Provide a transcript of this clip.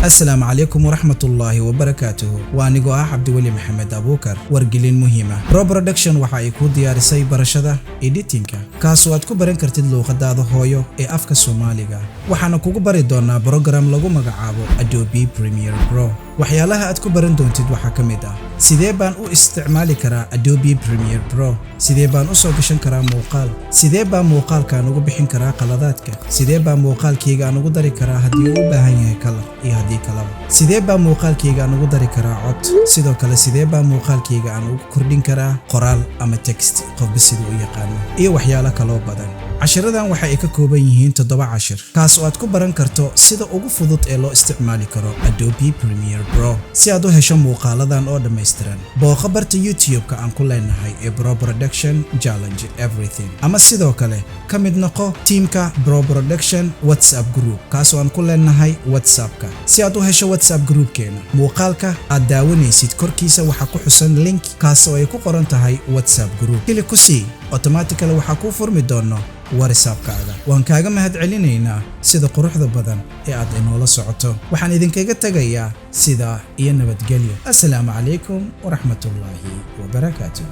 السلام عليكم ورحمة الله وبركاته وأنيقو عبد الولي محمد أبوكر ورقلين مهمة برو برودكشن waxa ay ku diyaarisay barashada editingka kaas oo aad ku baran kartid luqadaada hooyo ee afka Soomaaliga waxaana kugu bari doonaa program lagu magacaabo Adobe Premiere Pro waxyaalaha aad ku baran doontid waxa kamid ah sidee baan u isticmaali karaa Adobe Premiere Pro sidee baan u soo gashan karaa muuqaal sidee baan muuqaalkan ugu bixin karaa qaladaadka sidee baan muuqaalkayga ugu dari karaa haddii uu u baahan yahay color iyo haddii kalaba sidee baan muuqaalkayga ugu dari karaa cod sidoo kale sidee baan muuqaalkayga ugu kordhin karaa qoraal ama text qofba sidoo u yaqaano iyo waxyaalo kale oo badan cashiradan waxa ay ka kooban yihiin 7 cashir kaas oo aad ku baran karto sida ugu fudud ee loo isticmaali karo Adobe Premiere Pro si aad u hesho muuqaaladan oo dhameystiran booqo barta YouTube-ka aan ku leenahay ee Pro Production Challenge Everything ama sidoo kale ka mid noqo teamka Pro Production WhatsApp group kaas oo aan ku leenahay WhatsApp-ka si aad u hesho WhatsApp group-keena muuqaalka aad daawanaysid korkiisa waxa ku xusan link kaas oo ay ku qoran tahay WhatsApp group klik ku sii automatically waxa ku furmi doono WhatsApp-kaaga waan kaaga mahadcelinaynaa sida quruxda badan ee aad inoola socoto waxaan idinkaga tagayaa sida iyo nabadgelyo assalaamu calaykum waraxmatullaahi wabarakaatuh